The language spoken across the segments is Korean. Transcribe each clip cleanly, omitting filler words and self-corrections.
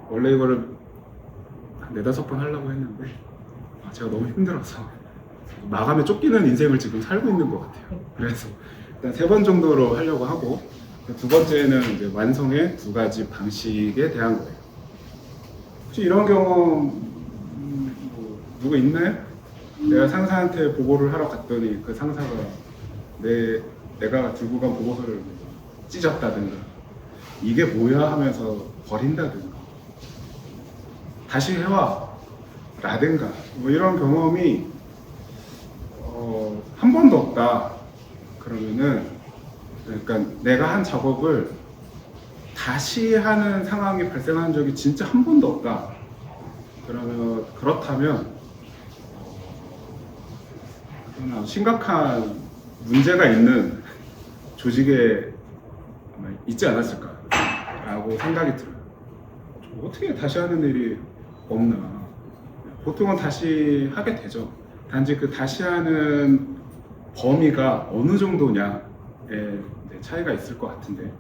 원래 이거를 한 4-5번 하려고 했는데 제가 너무 힘들어서 마감에 쫓기는 인생을 지금 살고 있는 것 같아요. 그래서 일단 3번 정도로 하려고 하고, 두 번째는 이제 완성의 2가지 방식에 대한 거예요. 혹시 이런 경험 뭐 누구 있나요? 내가 상사한테 보고를 하러 갔더니 그 상사가 내가 들고 간 보고서를 찢었다든가, 이게 뭐야 하면서 버린다든가, 다시 해와 라든가, 뭐 이런 경험이 한 번도 없다 그러면은, 그러니까 내가 한 작업을 다시 하는 상황이 발생한 적이 진짜 한 번도 없다 그렇다면 그건 심각한 문제가 있는 조직에 아마 있지 않았을까라고 생각이 들어요. 어떻게 다시 하는 일이 없나? 보통은 다시 하게 되죠. 단지 그 다시 하는 범위가 어느 정도냐에 차이가 있을 것 같은데,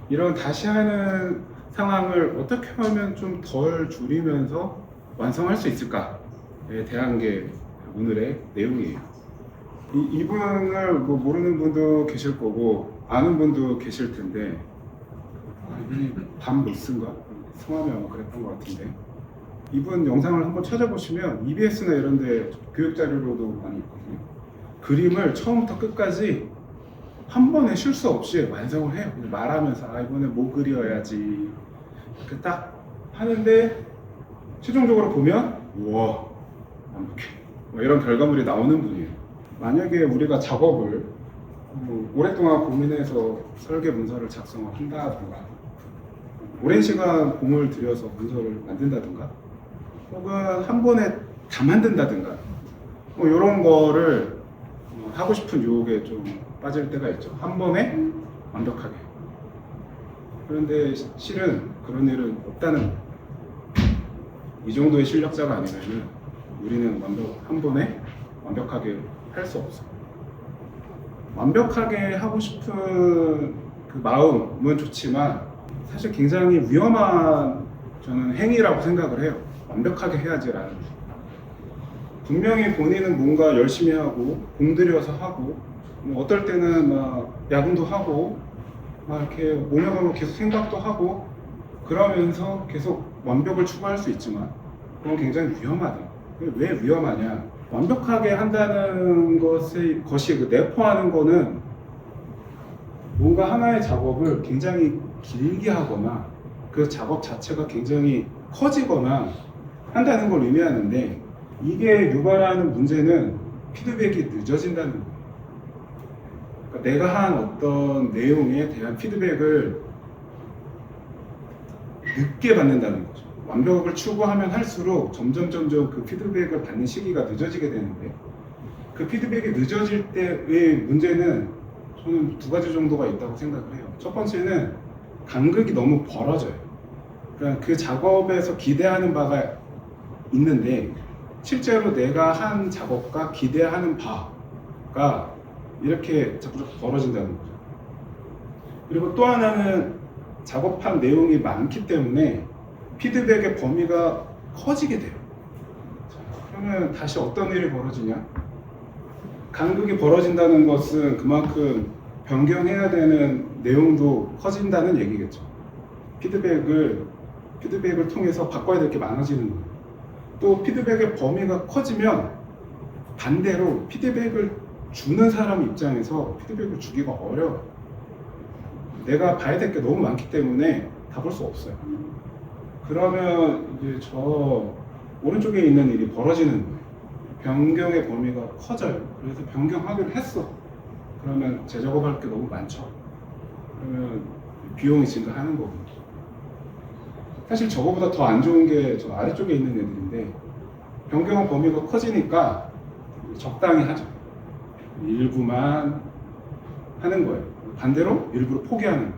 이런 다시 하는 상황을 어떻게 하면 좀 덜 줄이면서 완성할 수 있을까에 대한 게 오늘의 내용이에요. 이분을 뭐 모르는 분도 계실 거고 아는 분도 계실 텐데, 이분이 밤 로스인가? 성함이 아마 그랬던 것 같은데, 이분 영상을 한번 찾아보시면 EBS나 이런 데 교육 자료로도 많이 있거든요. 그림을 처음부터 끝까지 한 번에 실수 없이 완성을 해요. 말하면서 이번에 뭐 그려야지 이렇게 딱 하는데, 최종적으로 보면 우와 완벽해, 뭐 이런 결과물이 나오는 분이에요. 만약에 우리가 작업을 오랫동안 고민해서 설계 문서를 작성을 한다든가, 오랜 시간 공을 들여서 문서를 만든다든가, 혹은 한 번에 다 만든다든가, 뭐 이런 거를 하고 싶은 유혹에 좀 빠질 때가 있죠. 한 번에 완벽하게. 그런데 실은 그런 일은 없다는 거예요. 이 정도의 실력자가 아니면 우리는 한 번에 완벽하게 할 수 없어요. 완벽하게 하고 싶은 그 마음은 좋지만 사실 굉장히 위험한, 저는 행위라고 생각을 해요. 완벽하게 해야지라는. 분명히 본인은 뭔가 열심히 하고 공들여서 하고, 뭐 어떨 때는 막 야근도 하고 막 이렇게 몸에 걸고 계속 생각도 하고 그러면서 계속 완벽을 추구할 수 있지만, 그건 굉장히 위험하다. 왜 위험하냐? 완벽하게 한다는 것이 그 내포하는 거는 뭔가 하나의 작업을 굉장히 길게 하거나 그 작업 자체가 굉장히 커지거나 한다는 걸 의미하는데, 이게 유발하는 문제는 피드백이 늦어진다는 거예요. 그러니까 내가 한 어떤 내용에 대한 피드백을 늦게 받는다는 거죠. 완벽을 추구하면 할수록 점점 그 피드백을 받는 시기가 늦어지게 되는데, 그 피드백이 늦어질 때의 문제는 저는 2가지 정도가 있다고 생각을 해요. 첫 번째는 간극이 너무 벌어져요. 그러니까 그 작업에서 기대하는 바가 있는데 실제로 내가 한 작업과 기대하는 바가 이렇게 자꾸 벌어진다는 거죠. 그리고 또 하나는 작업한 내용이 많기 때문에 피드백의 범위가 커지게 돼요. 그러면 다시 어떤 일이 벌어지냐? 간극이 벌어진다는 것은 그만큼 변경해야 되는 내용도 커진다는 얘기겠죠. 피드백을 통해서 바꿔야 될 게 많아지는 거예요. 또 피드백의 범위가 커지면 반대로 피드백을 주는 사람 입장에서 피드백을 주기가 어려워요. 내가 봐야 될 게 너무 많기 때문에 다 볼 수 없어요. 그러면 이제 저 오른쪽에 있는 일이 벌어지는 거예요. 변경의 범위가 커져요. 그래서 변경하기로 했어. 그러면 재작업할 게 너무 많죠. 그러면 비용이 증가하는 거고. 사실 저거보다 더 안 좋은 게 저 아래쪽에 있는 애들인데, 변경 범위가 커지니까 적당히 하죠. 일부만 하는 거예요. 반대로 일부러 포기하는 거예요.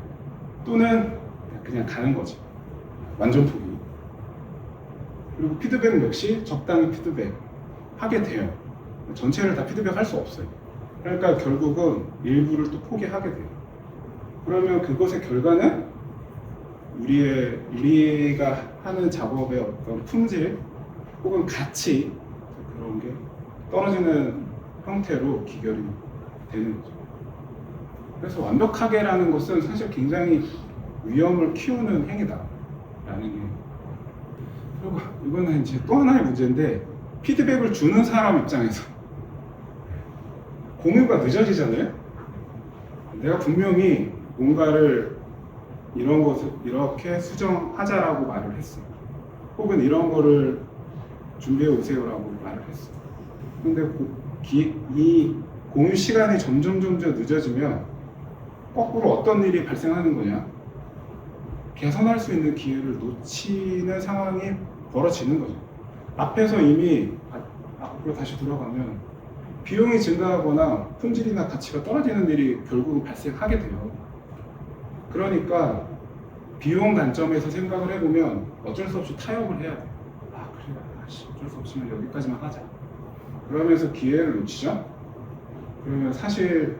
또는 그냥 가는 거지. 완전 포기. 그리고 피드백 역시 적당히 피드백 하게 돼요. 전체를 다 피드백 할 수 없어요. 그러니까 결국은 일부를 또 포기하게 돼요. 그러면 그것의 결과는 우리가 하는 작업의 어떤 품질 혹은 가치 그런 게 떨어지는 형태로 기결이 되는 거죠. 그래서 완벽하게라는 것은 사실 굉장히 위험을 키우는 행위다라는 게. 그리고 이거는 이제 또 하나의 문제인데, 피드백을 주는 사람 입장에서 공유가 늦어지잖아요. 내가 분명히 뭔가를 이런 것을 이렇게 수정하자라고 말을 했어. 혹은 이런 거를 준비해 오세요라고 말을 했어. 근데 이 공유 시간이 점점 늦어지면 거꾸로 어떤 일이 발생하는 거냐? 개선할 수 있는 기회를 놓치는 상황이 벌어지는 거죠. 앞에서 이미 앞으로 다시 돌아가면 비용이 증가하거나 품질이나 가치가 떨어지는 일이 결국 발생하게 돼요. 그러니까 비용 관점에서 생각을 해보면 어쩔 수 없이 타협을 해야 돼요. 그래, 어쩔 수 없으면 여기까지만 하자. 그러면서 기회를 놓치죠. 그러면 사실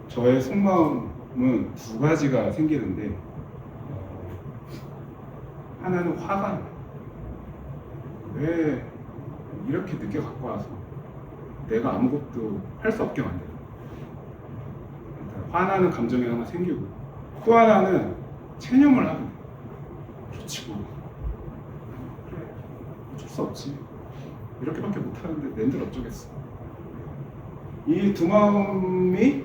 저의 속마음은 두 가지가 생기는데, 하나는 화가 나요. 왜 이렇게 늦게 갖고 와서 내가 아무것도 할 수 없게 만들어. 화나는 감정이 하나 생기고, 또 하나는 체념을 하게 돼요. 그렇지 뭐, 그래 어쩔 수 없지, 이렇게밖에 못하는데 낸들 어쩌겠어. 이 두 마음이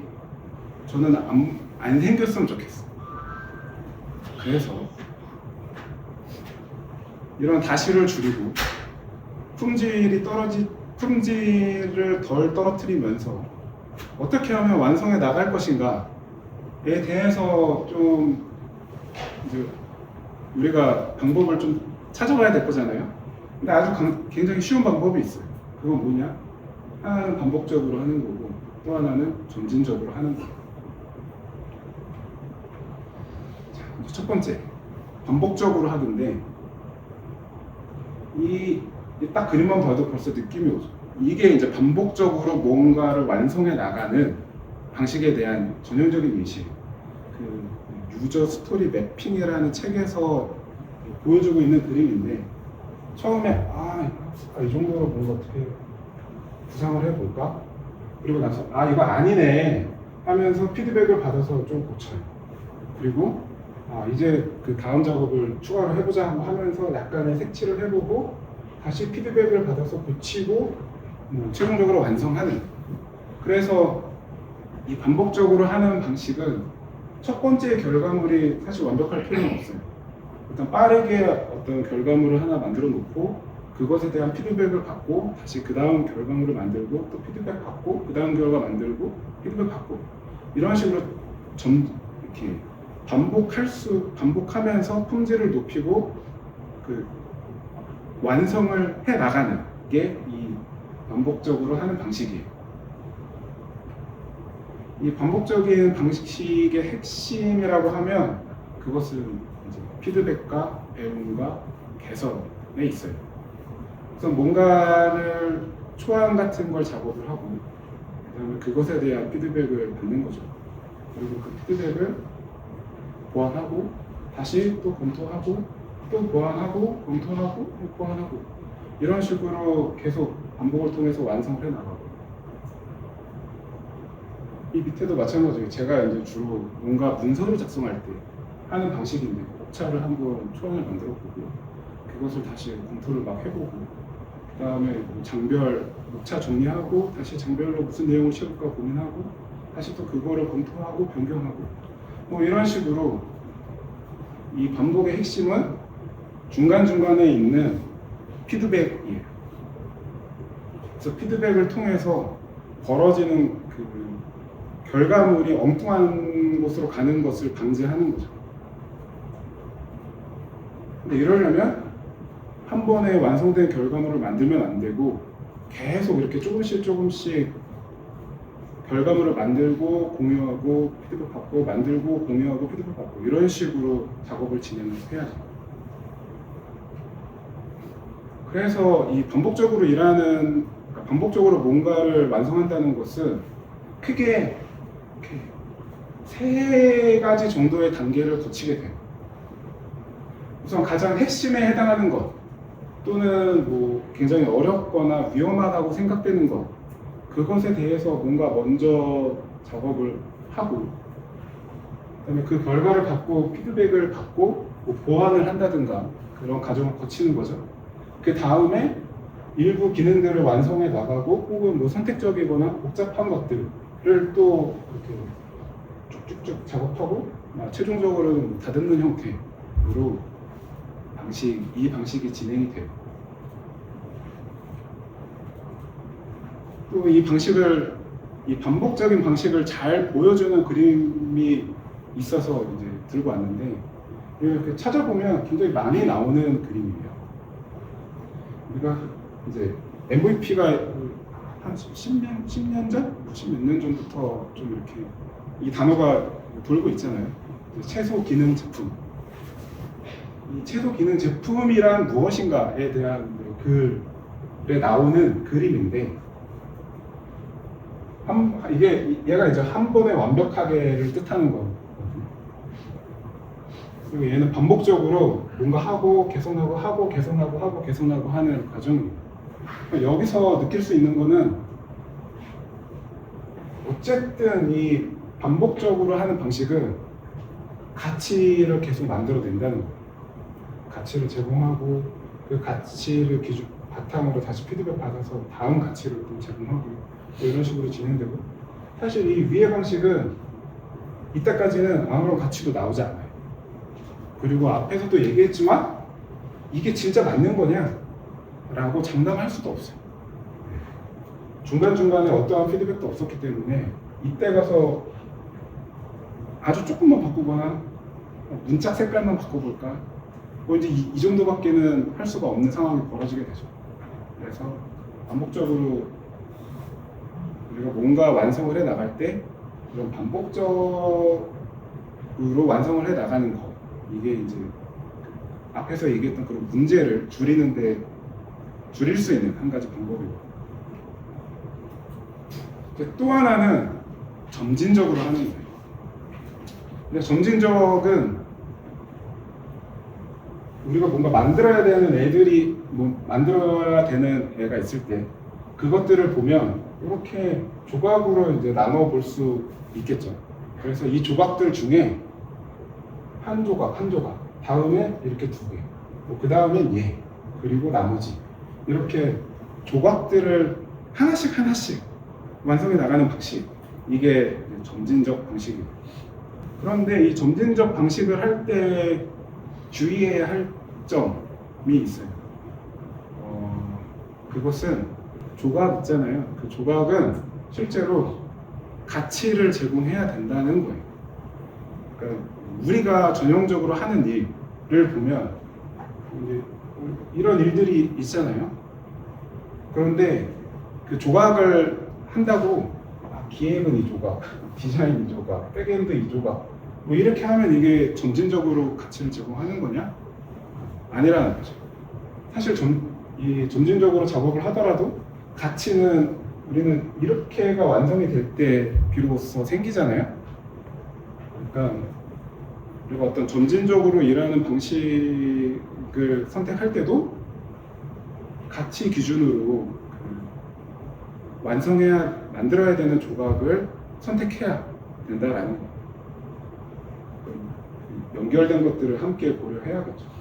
저는 안 생겼으면 좋겠어. 그래서 이런 다시를 줄이고 품질을 덜 떨어뜨리면서 어떻게 하면 완성해 나갈 것인가에 대해서 좀 이제 우리가 방법을 좀 찾아봐야 될 거잖아요. 근데 아주 굉장히 쉬운 방법이 있어요. 그건 뭐냐? 하나는 반복적으로 하는 거고, 또 하나는 점진적으로 하는 거예요. 자, 첫 번째, 반복적으로 하는데, 딱 그림만 봐도 벌써 느낌이 오죠. 이게 이제 반복적으로 뭔가를 완성해 나가는 방식에 대한 전형적인 예시. 그 유저 스토리 매핑이라는 책에서 보여주고 있는 그림인데, 처음에 이 정도로 뭔가 어떻게 구상을 해볼까? 그리고 나서 이거 아니네 하면서 피드백을 받아서 좀 고쳐요. 그리고 이제 그 다음 작업을 추가로 해보자 하면서 약간의 색칠을 해보고 다시 피드백을 받아서 고치고 최종적으로 완성하는. 그래서 이 반복적으로 하는 방식은 첫 번째 결과물이 사실 완벽할 필요는 없어요. 일단 빠르게 어떤 결과물을 하나 만들어 놓고 그것에 대한 피드백을 받고 다시 그 다음 결과물을 만들고 또 피드백 받고 그 다음 결과 만들고 피드백 받고, 이런 식으로 이렇게 반복하면서 품질을 높이고 그 완성을 해 나가는 게 이 반복적으로 하는 방식이에요. 이 반복적인 방식의 핵심이라고 하면 그것은 이제 피드백과 배움과 개선에 있어요. 그래서 뭔가를 초안 같은 걸 작업을 하고 그다음에 그것에 대한 피드백을 받는 거죠. 그리고 그 피드백을 보완하고 다시 또 검토하고 또 보완하고 검토하고 또 보완하고, 이런 식으로 계속 반복을 통해서 완성을 해 나가고. 이 밑에도 마찬가지예요. 제가 이제 주로 뭔가 문서를 작성할 때 하는 방식인데, 목차를 한번 초안을 만들어 보고 그것을 다시 검토를 막 해보고, 그 다음에 장별 목차 정리하고 다시 장별로 무슨 내용을 씌울까 고민하고 다시 또 그거를 검토하고 변경하고, 이런 식으로 이 반복의 핵심은 중간중간에 있는 피드백이에요. 그래서 피드백을 통해서 벌어지는 그 결과물이 엉뚱한 곳으로 가는 것을 방지하는 거죠. 근데 이러려면 한 번에 완성된 결과물을 만들면 안 되고 계속 이렇게 조금씩 결과물을 만들고 공유하고 피드백 받고 만들고 공유하고 피드백 받고, 이런 식으로 작업을 진행을 해야죠. 그래서 이 반복적으로 뭔가를 완성한다는 것은 크게 이렇게 3가지 정도의 단계를 거치게 돼요. 우선 가장 핵심에 해당하는 것 또는 뭐 굉장히 어렵거나 위험하다고 생각되는 것 그것에 대해서 뭔가 먼저 작업을 하고 그다음에 그 결과를 받고 피드백을 받고 뭐 보완을 한다든가 그런 과정을 거치는 거죠. 그 다음에 일부 기능들을 완성해 나가고 혹은 뭐 선택적이거나 복잡한 것들을 또 이렇게 쭉쭉쭉 작업하고 최종적으로는 다듬는 형태로 이 방식이 진행이 돼요. 또 이 반복적인 방식을 잘 보여주는 그림이 있어서 이제 들고 왔는데 이렇게 찾아보면 굉장히 많이 나오는 그림이에요. 우리가 이제 MVP가 한 10년 전? 10몇 년 전부터 좀 이렇게 이 단어가 돌고 있잖아요. 최소 기능 제품. 이 최소 기능 제품이란 무엇인가에 대한 글에 나오는 그림인데 얘가 이제 한 번에 완벽하게를 뜻하는 거거든요. 그리고 얘는 반복적으로 뭔가 하고 개선하고 하고 개선하고 하고 개선하고 하는 과정이에요. 여기서 느낄 수 있는 거는 어쨌든 이 반복적으로 하는 방식은 가치를 계속 만들어낸다는 거예요. 가치를 제공하고 그 가치를 바탕으로 다시 피드백 받아서 다음 가치를 또 제공하고 이런 식으로 진행되고 사실 이 위의 방식은 이때까지는 아무런 가치도 나오지 않아요. 그리고 앞에서도 얘기했지만 이게 진짜 맞는 거냐? 라고 장담할 수도 없어요. 중간중간에 어떠한 피드백도 없었기 때문에 이때 가서 아주 조금만 바꾸거나 문짝 색깔만 바꿔볼까? 뭐 이제 이 정도밖에는 할 수가 없는 상황이 벌어지게 되죠. 그래서 반복적으로 우리가 뭔가 완성을 해 나갈 때 이런 반복적으로 완성을 해 나가는 거 이게 이제 앞에서 얘기했던 그런 문제를 줄일 수 있는 한 가지 방법이고 또 하나는 점진적으로 하는 거예요. 근데 점진적은 우리가 뭔가 만들어야 되는 애가 있을 때 그것들을 보면 이렇게 조각으로 이제 나눠 볼 수 있겠죠. 그래서 이 조각들 중에 한 조각, 다음에 이렇게 두 개, 그 다음엔 얘, 그리고 나머지 이렇게 조각들을 하나씩 완성해 나가는 방식 이게 점진적 방식이에요. 그런데 이 점진적 방식을 할 때 주의해야 할 점이 있어요. 그것은 조각 있잖아요. 그 조각은 실제로 가치를 제공해야 된다는 거예요. 그러니까 우리가 전형적으로 하는 일을 보면 이제 이런 일들이 있잖아요. 그런데 그 조각을 한다고 기획은 이 조각, 디자인 이 조각, 백엔드 이 조각 뭐 이렇게 하면 이게 점진적으로 가치를 제공하는 거냐? 아니라는 거죠. 사실 점진적으로 작업을 하더라도 가치는 우리는 이렇게가 완성이 될 때 비로소 생기잖아요. 그러니까 우리가 어떤 점진적으로 일하는 방식을 선택할 때도 가치 기준으로 만들어야 되는 조각을 선택해야 된다라는 거. 연결된 것들을 함께 고려해야겠죠.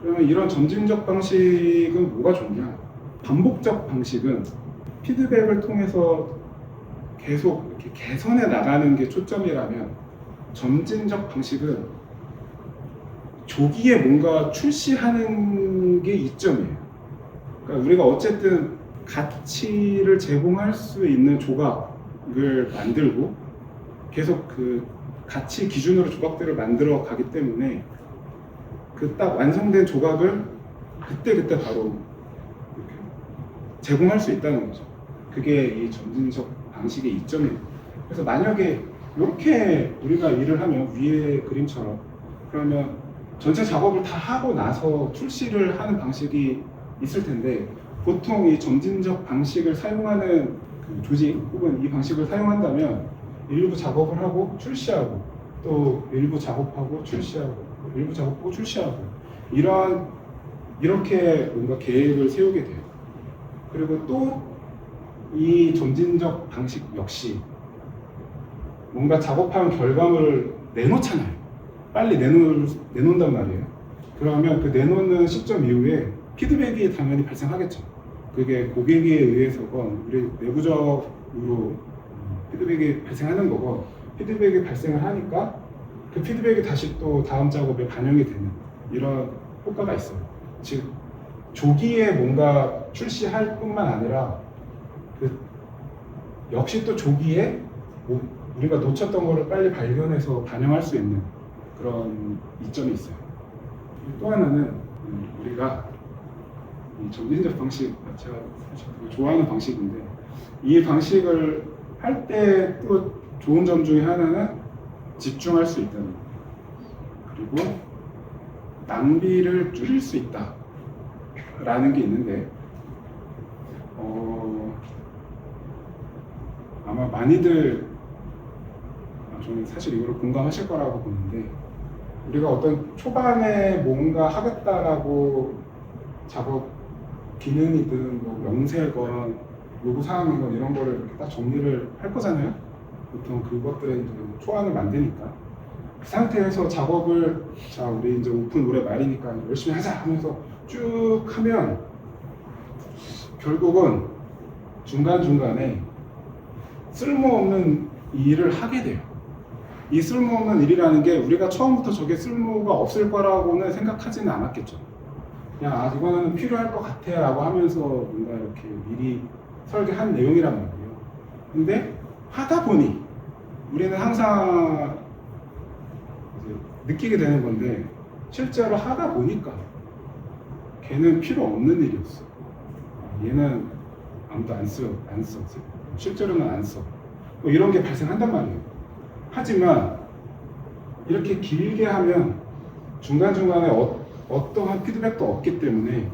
그러면 이런 점진적 방식은 뭐가 좋냐? 반복적 방식은 피드백을 통해서 계속 이렇게 개선해 나가는 게 초점이라면 점진적 방식은 조기에 뭔가 출시하는 게 이점이에요. 그러니까 우리가 어쨌든 가치를 제공할 수 있는 조각을 만들고 계속 그 가치 기준으로 조각들을 만들어 가기 때문에 그 딱 완성된 조각을 그때 바로 이렇게 제공할 수 있다는 거죠. 그게 이 점진적 방식의 이점이에요. 그래서 만약에 이렇게 우리가 일을 하면 위에 그림처럼 그러면 전체 작업을 다 하고 나서 출시를 하는 방식이 있을 텐데 보통 이 점진적 방식을 사용하는 그 조직 혹은 이 방식을 사용한다면 일부 작업을 하고 출시하고 또 일부 작업하고 출시하고 일부 작업하고 출시하고 이렇게 뭔가 계획을 세우게 돼요. 그리고 또 이 점진적 방식 역시 뭔가 작업한 결과물을 내놓잖아요. 빨리 내놓는단 말이에요. 그러면 그 내놓는 시점 이후에 피드백이 당연히 발생하겠죠. 그게 고객에 의해서건 우리 내부적으로 피드백이 발생하는 거고, 피드백이 발생을 하니까 그 피드백이 다시 또 다음 작업에 반영이 되는 이런 효과가 있어요. 즉 조기에 뭔가 출시할 뿐만 아니라 역시 또 조기에 우리가 놓쳤던 거를 빨리 발견해서 반영할 수 있는 그런 이점이 있어요. 또 하나는 우리가 이 점진적 방식, 제가 사실 되게 좋아하는 방식인데, 이 방식을 할 때 또 좋은 점 중에 하나는 집중할 수 있다는 거, 그리고 낭비를 줄일 수 있다 라는 게 있는데, 아마 많이들 저는 사실 이거를 공감하실 거라고 보는데, 우리가 어떤 초반에 뭔가 하겠다라고 작업 기능이든 뭐 명세건 요구사항이건 이런 거를 이렇게 딱 정리를 할 거잖아요. 보통 그것들에 이제 초안을 만드니까 그 상태에서 작업을, 자 우리 이제 오픈 올해 말이니까 열심히 하자 하면서 쭉 하면 결국은 중간중간에 쓸모없는 일을 하게 돼요. 이 쓸모없는 일이라는 게 우리가 처음부터 저게 쓸모가 없을 거라고는 생각하지는 않았겠죠. 그냥 이거는 필요할 것 같아 라고 하면서 뭔가 이렇게 미리 설계한 내용이란 말이에요. 근데 하다 보니 우리는 항상 이제 느끼게 되는 건데, 실제로 하다 보니까 걔는 필요 없는 일이었어. 얘는 아무도 안 써. 실제로는 안 써. 뭐 이런 게 발생한단 말이에요. 하지만 이렇게 길게 하면 중간중간에 어떠한 피드백도 없기 때문에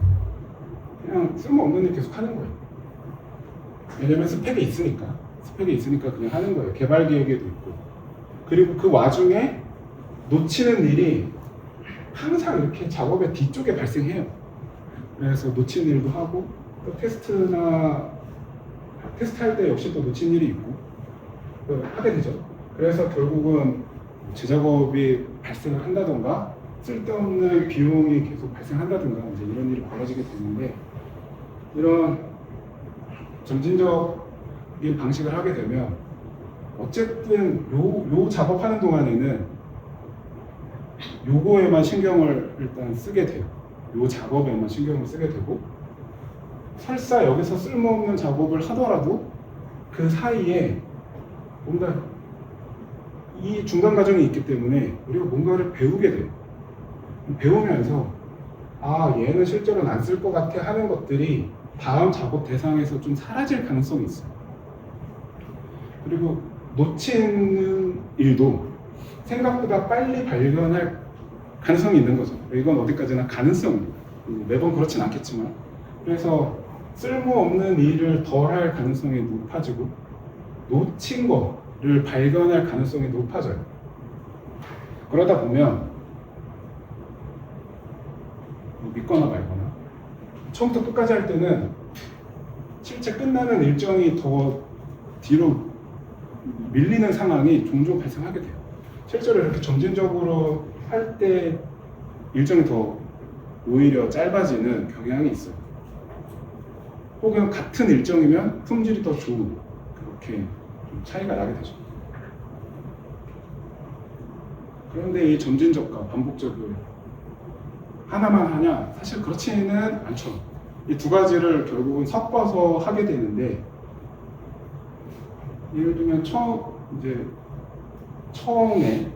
그냥 쓸모없는 일 계속 하는 거예요. 왜냐면 스펙이 있으니까 그냥 하는 거예요. 개발 계획에도 있고. 그리고 그 와중에 놓치는 일이 항상 이렇게 작업의 뒤쪽에 발생해요. 그래서 놓치는 일도 하고, 또 테스트할 때 역시 또 놓친 일이 있고 하게 되죠. 그래서 결국은 재작업이 발생을 한다던가 쓸데없는 비용이 계속 발생한다든가 이제 이런 일이 벌어지게 되는데, 이런 점진적인 방식을 하게 되면 어쨌든 요 작업하는 동안에는 요거에만 신경을 일단 쓰게 돼요. 요 작업에만 신경을 쓰게 되고, 설사 여기서 쓸모없는 작업을 하더라도 그 사이에 뭔가 이 중간 과정이 있기 때문에 우리가 뭔가를 배우게 돼요. 배우면서 얘는 실제로는 안 쓸 것 같아 하는 것들이 다음 작업 대상에서 좀 사라질 가능성이 있어요. 그리고 놓치는 일도 생각보다 빨리 발견할 가능성이 있는 거죠. 이건 어디까지나 가능성입니다. 매번 그렇진 않겠지만, 그래서 쓸모없는 일을 덜 할 가능성이 높아지고 놓친 거를 발견할 가능성이 높아져요. 그러다 보면 믿거나 말거나 처음부터 끝까지 할 때는 실제 끝나는 일정이 더 뒤로 밀리는 상황이 종종 발생하게 돼요. 실제로 이렇게 점진적으로 할 때 일정이 더 오히려 짧아지는 경향이 있어요. 혹은 같은 일정이면 품질이 더 좋은, 그렇게 좀 차이가 나게 되죠. 그런데 이 점진적과 반복적을 하나만 하냐? 사실 그렇지는 않죠. 이 두 가지를 결국은 섞어서 하게 되는데, 예를 들면 처음에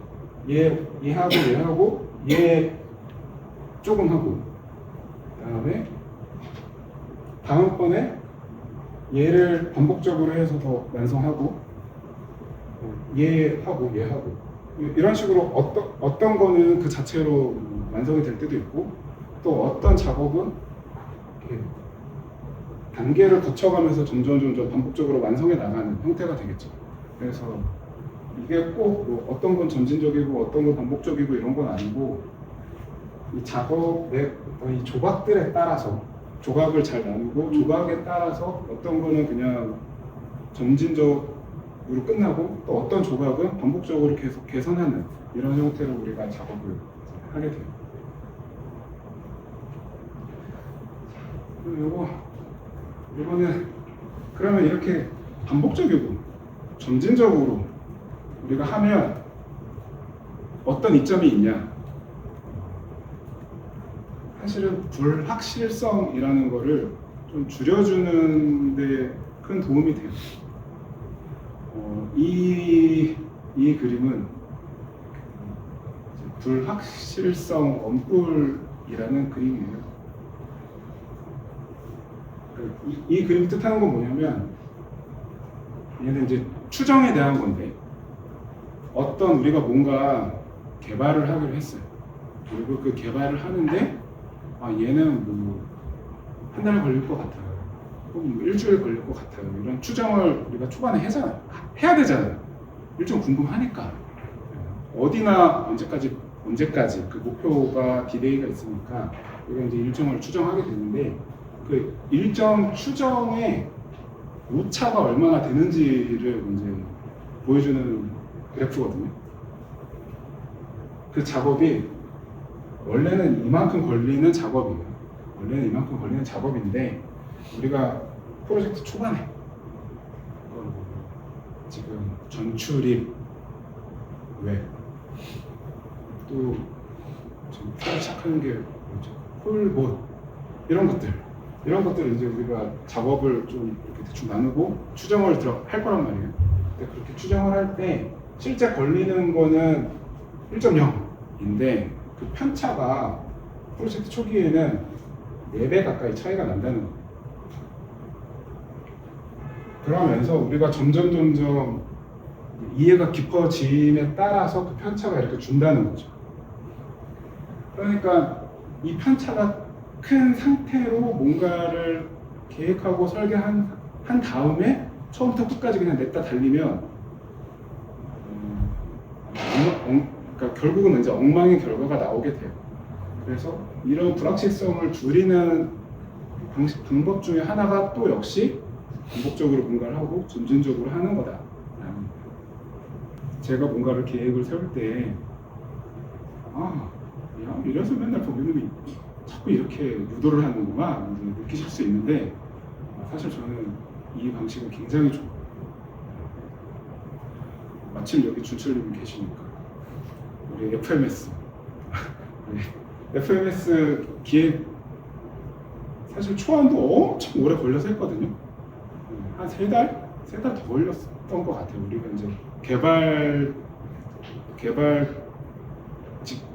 얘하고 얘 조금 하고, 그다음에 다음번에 얘를 반복적으로 해서 더 완성하고, 얘하고 이런 식으로 어떤 거는 그 자체로 완성이 될 때도 있고, 또 어떤 작업은 이렇게 단계를 거쳐가면서 점점 반복적으로 완성해 나가는 형태가 되겠죠. 그래서 이게 꼭뭐 어떤 건 점진적이고 어떤 건 반복적이고 이런 건 아니고 이 작업의 어떤 이 조각들에 따라서 조각을 잘 나누고 조각에 따라서 어떤 거는 그냥 점진적으로 끝나고 또 어떤 조각은 반복적으로 계속 개선하는 이런 형태로 우리가 작업을 하게 돼요. 이거는 그러면 이렇게 반복적이고 점진적으로 우리가 하면 어떤 이점이 있냐? 사실은 불확실성이라는 거를 좀 줄여주는 데 큰 도움이 돼요. 이 그림은 불확실성 원뿔이라는 그림이에요. 이 그림이 뜻하는 건 뭐냐면 얘는 이제 추정에 대한 건데 어떤 우리가 뭔가 개발을 하기로 했어요. 그리고 그 개발을 하는데 얘는 뭐 한 달 걸릴 것 같아요. 혹은 뭐 일주일 걸릴 것 같아요. 이런 추정을 우리가 초반에 해야 되잖아요. 일종 궁금하니까 어디나 언제까지 그 목표가 디데이가 있으니까 우리가 이제 일정을 추정하게 되는데 그 일정 추정의 오차가 얼마나 되는지를 이제 보여주는 그래프거든요. 그 작업이 원래는 이만큼 걸리는 작업이에요. 우리가 프로젝트 초반에 지금 전출입 웹 또 지금 시작하는 게 뭐죠? 홀봇 이런 것들 이제 우리가 작업을 좀 이렇게 대충 나누고 추정을 할 거란 말이에요. 근데 그렇게 추정을 할 때 실제 걸리는 거는 1.0인데 그 편차가 프로젝트 초기에는 4배 가까이 차이가 난다는 거예요. 그러면서 우리가 점점 이해가 깊어짐에 따라서 그 편차가 이렇게 준다는 거죠. 그러니까 이 편차가 큰 상태로 뭔가를 계획하고 설계한 다음에 처음부터 끝까지 그냥 냈다 달리면 그러니까 결국은 이제 엉망의 결과가 나오게 돼요. 그래서 이런 불확실성을 줄이는 방법 중에 하나가 또 역시 반복적으로 뭔가를 하고 점진적으로 하는 거다. 제가 뭔가를 계획을 세울 때 이래서 맨날 법인님이 자꾸 이렇게 유도를 하는구나 느끼실 수 있는데 사실 저는 이 방식은 굉장히 좋아요. 마침 여기 준철님이 계시니까 우리 FMS FMS 기획 사실 초안도 엄청 오래 걸려서 했거든요. 한 3달? 3달 더 걸렸던 것 같아요. 우리가 이제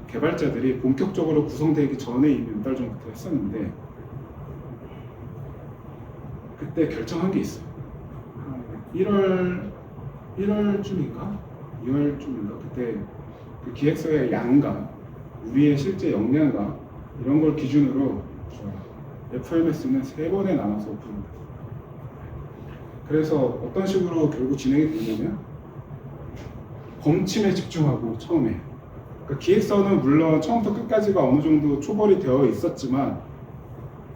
개발자들이 본격적으로 구성되기 전에 이미 몇 달 전부터 했었는데 그때 결정한 게 있어요. 1월쯤인가? 2월쯤인가? 그때 그 기획서의 양과 우리의 실제 역량과 이런 걸 기준으로 FMS는 3번에 나눠서 오픈합니다. 그래서 어떤 식으로 결국 진행이 되냐면 검침에 집중하고 처음에 그러니까 기획서는 물론 처음부터 끝까지가 어느 정도 초벌이 되어 있었지만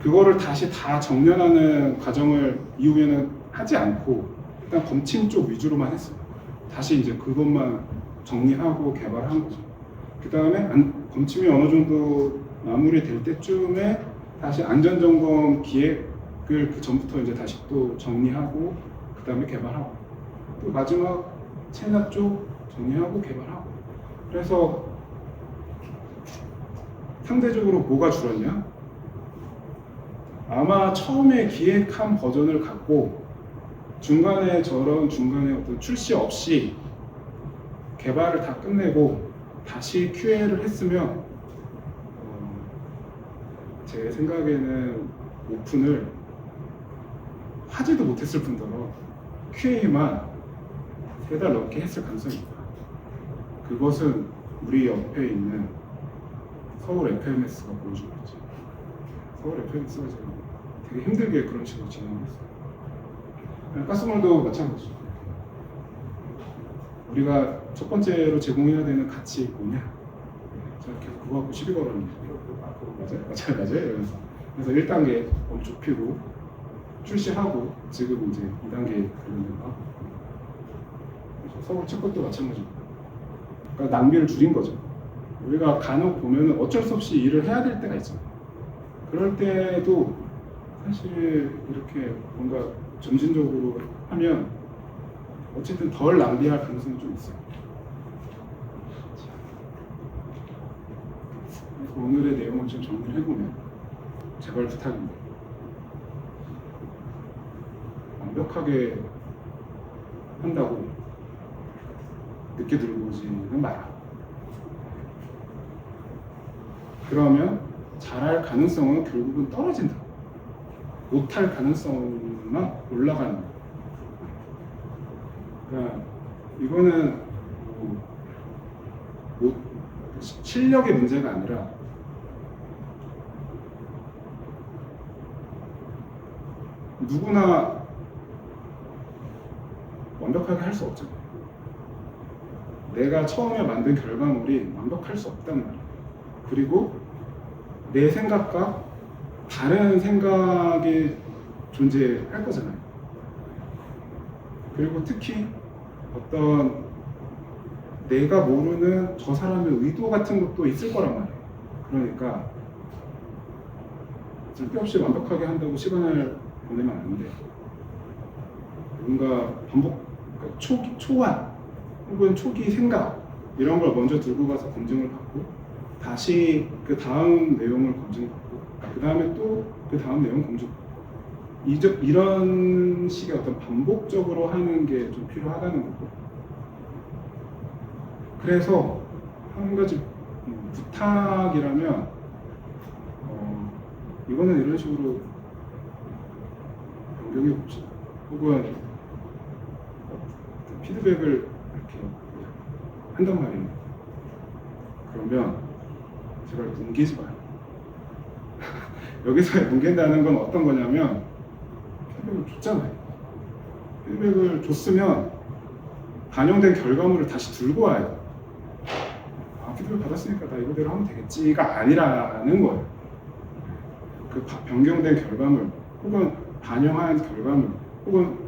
그거를 다시 다 정렬하는 과정을 이후에는 하지 않고 일단 검침 쪽 위주로만 했어요. 다시 이제 그것만 정리하고 개발한 거죠. 그 다음에 검침이 어느 정도 마무리될 때쯤에 다시 안전점검 기획을 그 전부터 이제 다시 또 정리하고 그 다음에 개발하고 또 마지막 체납 쪽 정리하고 개발하고 그래서 상대적으로 뭐가 줄었냐? 아마 처음에 기획한 버전을 갖고 중간에 어떤 출시 없이 개발을 다 끝내고 다시 QA를 했으면 제 생각에는 오픈을 하지도 못했을 뿐더러 QA만 3달 넘게 했을 가능성이 있다. 그것은 우리 옆에 있는 서울 FMS가 보여준 거지. 서울 FMS가 지금 되게 힘들게 그런 식으로 진행했어요. 가스몰도 마찬가지죠. 우리가 첫 번째로 제공해야 되는 가치 뭐냐? 제가 계속 그거 갖고 시비 걸었는데 맞아요 이러면서 그래서 1단계 좁히고 출시하고 지금 이제 2단계 그러는 거 서울 채권도 마찬가지고 그러니까 낭비를 줄인 거죠. 우리가 간혹 보면은 어쩔 수 없이 일을 해야 될 때가 있잖아요. 그럴 때도 사실 이렇게 뭔가 점진적으로 하면 어쨌든 덜 낭비할 가능성이 좀 있어요. 그래서 오늘의 내용을 좀 정리를 해보면 제발 부탁인데 완벽하게 한다고 늦게 들어오지는 마라. 그러면 잘할 가능성은 결국은 떨어진다. 못할 가능성만 올라가는 거야. 그러니까 이거는 실력의 문제가 아니라 누구나 완벽하게 할 수 없잖아요. 내가 처음에 만든 결과물이 완벽할 수 없단 말이에요. 그리고 내 생각과 다른 생각이 존재할 거잖아요. 그리고 특히 어떤 내가 모르는 저 사람의 의도 같은 것도 있을 거란 말이에요. 그러니까 쓸데없이 완벽하게 한다고 시간을 보내면 안 돼. 뭔가 반복, 그러니까 초안 혹은 초기 생각 이런 걸 먼저 들고 가서 검증을 받고 다시 그 다음 내용을 검증받고 그 다음에 또 그 다음 내용 검증받고 이런 식의 어떤 반복적으로 하는 게 좀 필요하다는 거고. 그래서 한 가지 부탁이라면 이거는 이런 식으로 변경해 봅시다. 혹은 피드백을 이렇게 한단 말이에요. 그러면 제발 뭉개지 마요. 여기서 뭉갠다는 건 어떤 거냐면 피드백을 줬잖아요. 피드백을 줬으면 반영된 결과물을 다시 들고 와야 돼요. 아, 피드백 받았으니까 나 이거대로 하면 되겠지가 아니라는 거예요. 그 변경된 결과물 혹은 반영한 결과물 혹은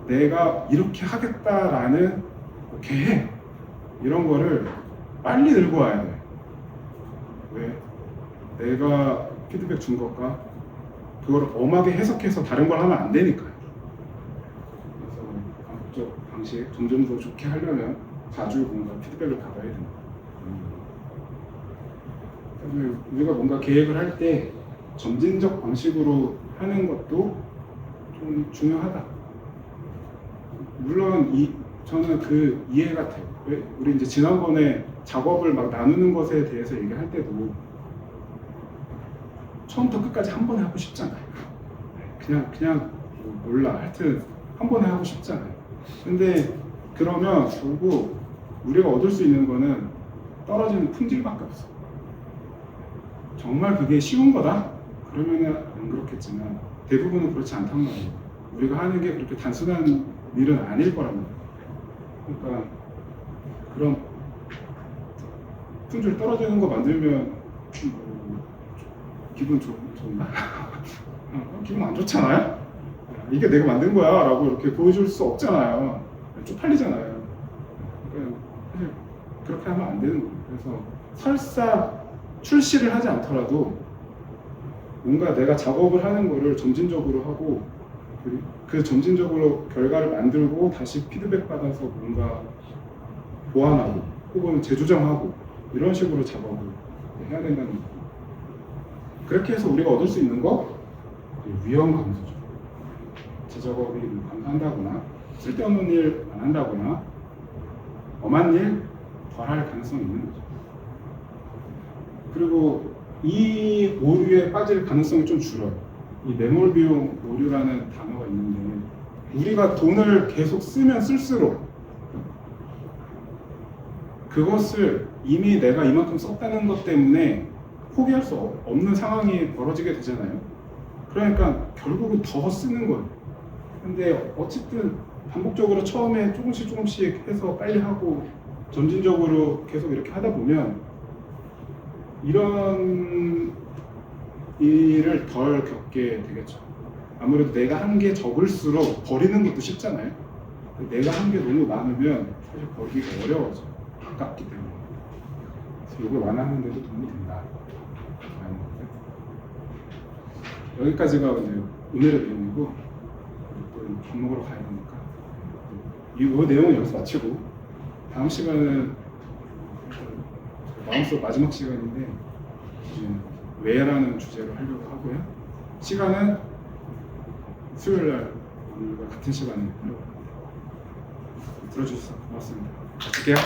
내가 이렇게 하겠다라는 계획 이런 거를 빨리 들고 와야 돼. 왜? 내가 피드백 준 것과 그걸 엄하게 해석해서 다른 걸 하면 안 되니까요. 그래서 반복적 방식 점점 더 좋게 하려면 자주 뭔가 피드백을 받아야 된다. 우리가 뭔가 계획을 할 때 점진적 방식으로 하는 것도 좀 중요하다. 물론 저는 그 이해가 돼요. 우리 이제 지난번에 작업을 막 나누는 것에 대해서 얘기할 때도 처음부터 끝까지 한 번에 하고 싶잖아요. 그냥 몰라. 하여튼 한 번에 하고 싶잖아요. 근데 그러면 결국 우리가 얻을 수 있는 거는 떨어지는 품질밖에 없어. 정말 그게 쉬운 거다? 그러면은 안 그렇겠지만 대부분은 그렇지 않단 말이에요. 우리가 하는 게 그렇게 단순한 일은 아닐 거란 말이에요. 그러니까 그런 품질 떨어지는 거 만들면 기분 좋나? 기분 안 좋잖아요? 이게 내가 만든 거야 라고 이렇게 보여줄 수 없잖아요. 쪽팔리잖아요. 그러니까 사실 그렇게 하면 안 되는 거예요. 그래서 설사 출시를 하지 않더라도 뭔가 내가 작업을 하는 거를 점진적으로 하고 그 점진적으로 결과를 만들고 다시 피드백 받아서 뭔가 보완하고 혹은 재조정하고 이런 식으로 작업을 해야 된다는 거예요. 그렇게 해서 우리가 얻을 수 있는 거 위험 감소죠. 제 작업이 감소한다거나 쓸데없는 일 안 한다거나 엄한 일 덜 할 가능성이 있는 거죠. 그리고 이 오류에 빠질 가능성이 좀 줄어요. 이 매몰 비용 오류라는 단어가 있는데 우리가 돈을 계속 쓰면 쓸수록 그것을 이미 내가 이만큼 썼다는 것 때문에 포기할 수 없는 상황이 벌어지게 되잖아요. 그러니까 결국은 더 쓰는 거예요. 근데 어쨌든 반복적으로 처음에 조금씩 해서 빨리 하고 점진적으로 계속 이렇게 하다 보면 이런 일을 덜 겪게 되겠죠. 아무래도 내가 한 게 적을수록 버리는 것도 쉽잖아요. 내가 한 게 너무 많으면 사실 버리기가 어려워져. 아깝기 때문에. 그래서 이걸 완화하는 데도 도움이 된다. 라는 거죠. 여기까지가 이제 오늘의 내용이고 또 밥 먹으러 가야 되니까 이 내용은 여기서 마치고 다음 시간은 마음속 마지막 시간인데 이제 왜라는 주제로 하려고 하고요. 시간은 수요일날 오늘과 같은 시간에 하려고 합니다. 들어주셔서 고맙습니다. 갈게요.